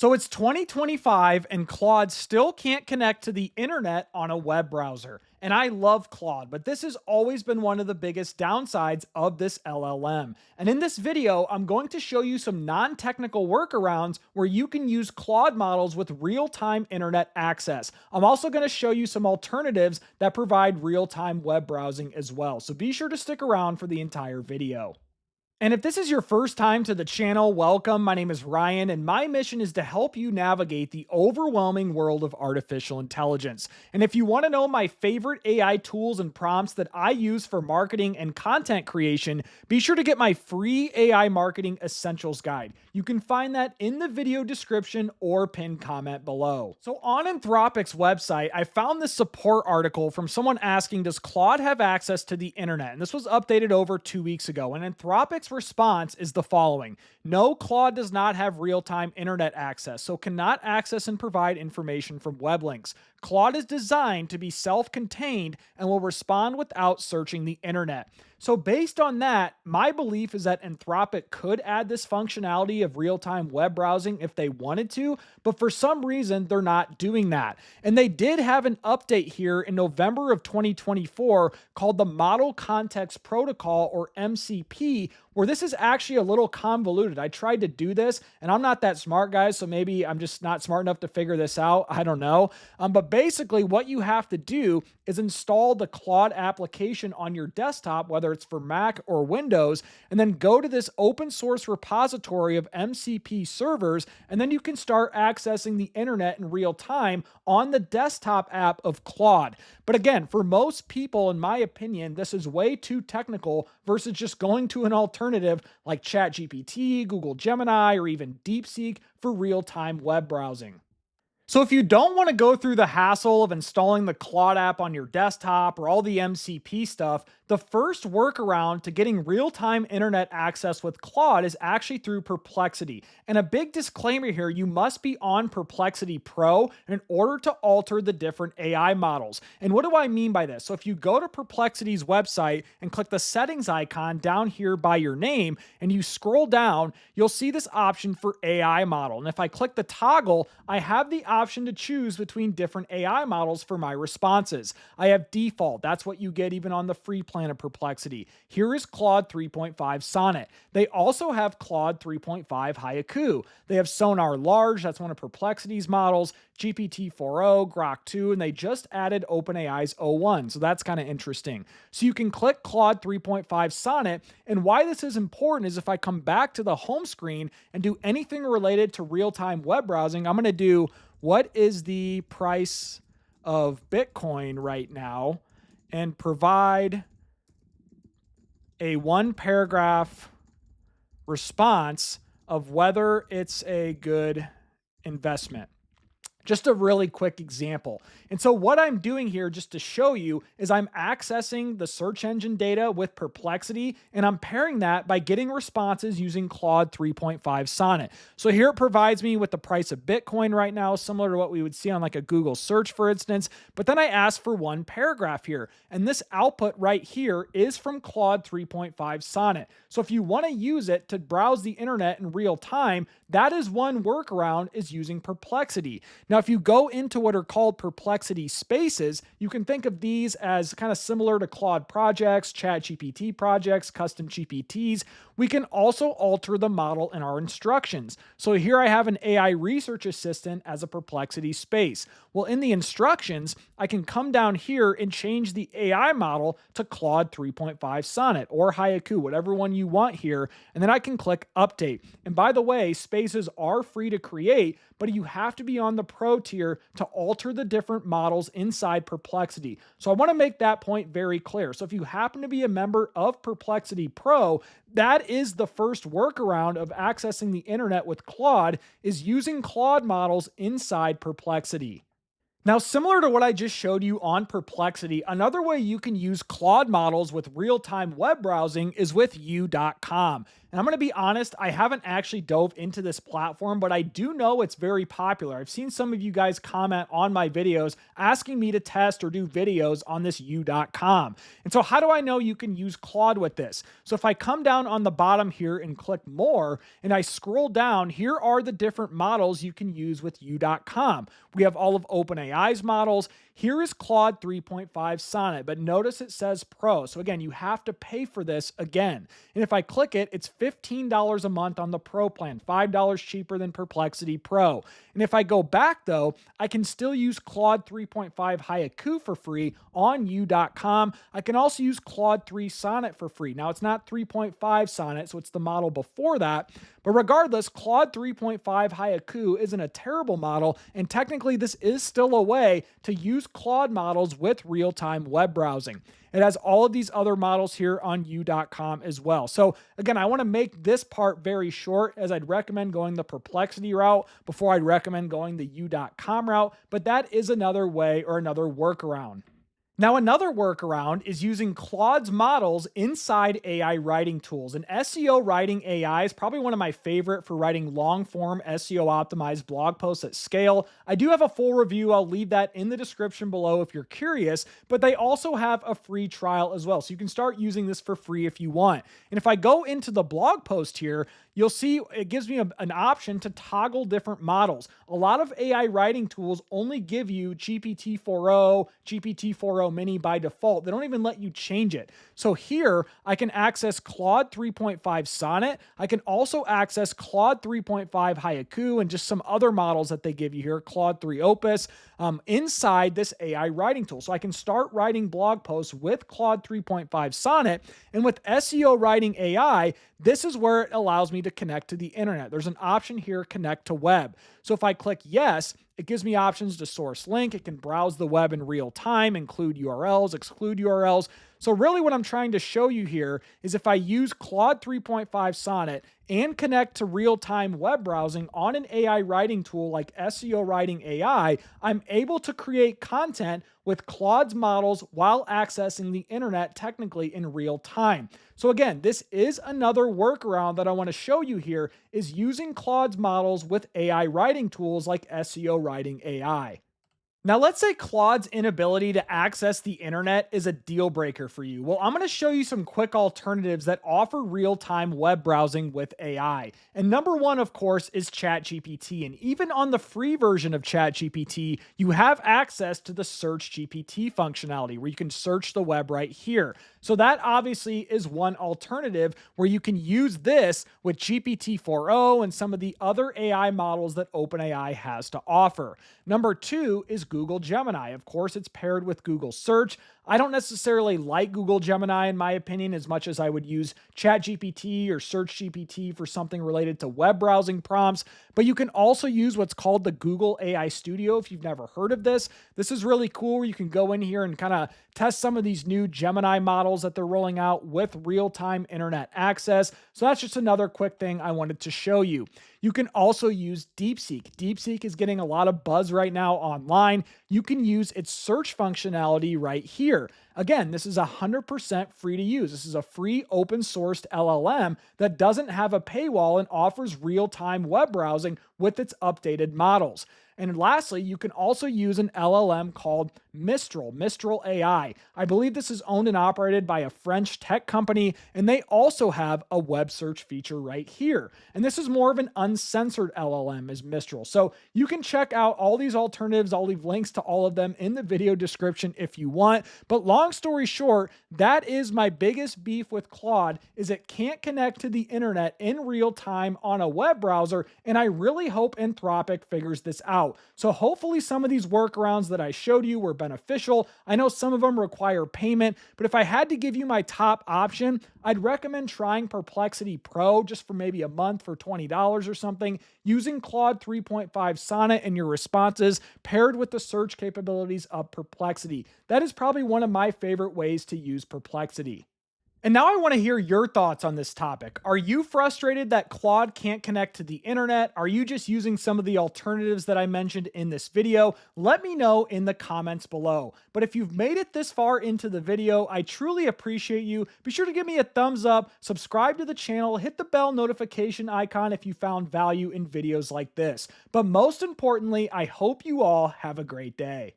So it's 2025 and Claude still can't connect to the internet on a web browser. And I love Claude, but this has always been one of the biggest downsides of this LLM. And in this video, I'm going to show you some non-technical workarounds where you can use Claude models with real-time internet access. I'm also going to show you some alternatives that provide real-time web browsing as well. So be sure to stick around for the entire video. And if this is your first time to the channel, welcome. My name is Ryan, and my mission is to help you navigate the overwhelming world of artificial intelligence. And if you want to know my favorite AI tools and prompts that I use for marketing and content creation, be sure to get my free AI Marketing Essentials Guide. You can find that in the video description or pinned comment below. So on Anthropic's website, I found this support article from someone asking, does Claude have access to the internet? And this was updated over 2 weeks ago. And Anthropic's response is the following: no, Claude does not have real-time internet access, so cannot access and provide information from web links. Claude is designed to be self-contained and will respond without searching the internet. So based on that, my belief is that Anthropic could add this functionality of real-time web browsing if they wanted to, but for some reason, they're not doing that. And they did have an update here in November of 2024 called the Model Context Protocol, or MCP, where this is actually a little convoluted. I tried to do this, and I'm not that smart, guys, so maybe I'm just not smart enough to figure this out. I don't know. But basically, what you have to do is install the Claude application on your desktop, whether it's for Mac or Windows, and then go to this open source repository of MCP servers, and then you can start accessing the internet in real time on the desktop app of Claude. But again, for most people, in my opinion, this is way too technical versus just going to an alternative like ChatGPT, Google Gemini, or even DeepSeek for real-time web browsing. So if you don't want to go through the hassle of installing the Claude app on your desktop or all the MCP stuff, the first workaround to getting real-time internet access with Claude is actually through Perplexity. And a big disclaimer here, you must be on Perplexity Pro in order to alter the different AI models. And what do I mean by this? So if you go to Perplexity's website and click the settings icon down here by your name, and you scroll down, you'll see this option for AI model. And if I click the toggle, I have the option to choose between different AI models for my responses. I have default. That's what you get even on the free plan of Perplexity. Here is Claude 3.5 Sonnet. They also have Claude 3.5 Haiku. They have Sonar Large, that's one of Perplexity's models, GPT-4o, Grok 2, and they just added OpenAI's o1, so that's kind of interesting. So you can click Claude 3.5 Sonnet, and why this is important is if I come back to the home screen and do anything related to real-time web browsing, I'm going to do what is the price of Bitcoin right now and provide a one paragraph response of whether it's a good investment. Just a really quick example. And so what I'm doing here, just to show you, is I'm accessing the search engine data with Perplexity, and I'm pairing that by getting responses using Claude 3.5 Sonnet. So here it provides me with the price of Bitcoin right now, similar to what we would see on like a Google search, for instance. But then I ask for one paragraph here, and this output right here is from Claude 3.5 Sonnet. So if you want to use it to browse the internet in real time, that is one workaround, is using Perplexity. Now, if you go into what are called Perplexity Spaces, you can think of these as kind of similar to Claude projects, ChatGPT projects, custom GPTs. We can also alter the model in our instructions. So here I have an AI research assistant as a Perplexity space. Well, in the instructions, I can come down here and change the AI model to Claude 3.5 Sonnet or Haiku, whatever one you want here, and then I can click Update. And by the way, spaces are free to create, but you have to be on the Pro tier to alter the different models inside Perplexity. So I want to make that point very clear. So if you happen to be a member of Perplexity Pro, that is the first workaround of accessing the internet with Claude, is using Claude models inside Perplexity. Now, similar to what I just showed you on Perplexity, another way you can use Claude models with real-time web browsing is with U.com. And I'm going to be honest, I haven't actually dove into this platform, but I do know it's very popular. I've seen some of you guys comment on my videos asking me to test or do videos on this u.com. And so, how do I know you can use Claude with this? So, if I come down on the bottom here and click more, and I scroll down, here are the different models you can use with u.com. We have all of OpenAI's models. Here is Claude 3.5 Sonnet, but notice it says Pro. So again, you have to pay for this again. And if I click it, it's $15 a month on the Pro plan, $5 cheaper than Perplexity Pro. And if I go back though, I can still use Claude 3.5 Haiku for free on u.com. I can also use Claude 3 Sonnet for free. Now it's not 3.5 Sonnet, so it's the model before that. But regardless, Claude 3.5 Haiku isn't a terrible model, and technically this is still a way to use Claude models with real-time web browsing. It has all of these other models here on u.com as well. So again, I want to make this part very short, as I'd recommend going the Perplexity route before I'd recommend going the u.com route, but that is another way or another workaround. Now, another workaround is using Claude's models inside AI writing tools. And SEO writing AI is probably one of my favorite for writing long-form SEO optimized blog posts at scale. I do have a full review. I'll leave that in the description below if you're curious, but they also have a free trial as well. So you can start using this for free if you want. And if I go into the blog post here, you'll see it gives me an option to toggle different models. A lot of AI writing tools only give you GPT-4o, GPT-4o mini by default. They don't even let you change it. So here I can access Claude 3.5 Sonnet. I can also access Claude 3.5 Haiku and just some other models that they give you here, Claude 3 Opus, inside this AI writing tool. So I can start writing blog posts with Claude 3.5 Sonnet. And with SEO writing AI, this is where it allows me to connect to the internet. There's an option here, connect to web. So if I click yes, it gives me options to source link. It can browse the web in real time, include URLs, exclude URLs. So really what I'm trying to show you here is if I use Claude 3.5 Sonnet and connect to real-time web browsing on an AI writing tool like SEO Writing AI, I'm able to create content with Claude's models while accessing the internet technically in real time. So again, this is another workaround that I want to show you here, is using Claude's models with AI writing tools like SEO Writing AI. Now, let's say Claude's inability to access the internet is a deal breaker for you. Well, I'm going to show you some quick alternatives that offer real-time web browsing with AI. And number one, of course, is ChatGPT. And even on the free version of ChatGPT, you have access to the Search GPT functionality where you can search the web right here. So that obviously is one alternative where you can use this with GPT-4o and some of the other AI models that OpenAI has to offer. Number two is Google Gemini. Of course, it's paired with Google Search. I don't necessarily like Google Gemini, in my opinion, as much as I would use ChatGPT or SearchGPT for something related to web browsing prompts. But you can also use what's called the Google AI Studio if you've never heard of this. This is really cool where you can go in here and kind of test some of these new Gemini models that they're rolling out with real-time internet access. So that's just another quick thing I wanted to show you. You can also use DeepSeek. DeepSeek is getting a lot of buzz right now online. You can use its search functionality right here. Again, this is 100% free to use. This is a free open sourced LLM that doesn't have a paywall and offers real-time web browsing with its updated models. And lastly, you can also use an LLM called Mistral AI. I believe this is owned and operated by a French tech company, and they also have a web search feature right here. And this is more of an uncensored LLM is Mistral. So you can check out all these alternatives. I'll leave links to all of them in the video description if you want. But long story short, that is my biggest beef with Claude, is it can't connect to the internet in real time on a web browser, and I really hope Anthropic figures this out. So hopefully some of these workarounds that I showed you were beneficial. I know some of them require payment, but if I had to give you my top option, I'd recommend trying Perplexity Pro just for maybe a month for $20 or something, using Claude 3.5 Sonnet and your responses paired with the search capabilities of Perplexity. That is probably one of my favorite ways to use Perplexity. And now I want to hear your thoughts on this topic. Are you frustrated that Claude can't connect to the internet? Are you just using some of the alternatives that I mentioned in this video? Let me know in the comments below. But if you've made it this far into the video, I truly appreciate you. Be sure to give me a thumbs up, subscribe to the channel, hit the bell notification icon if you found value in videos like this. But most importantly, I hope you all have a great day.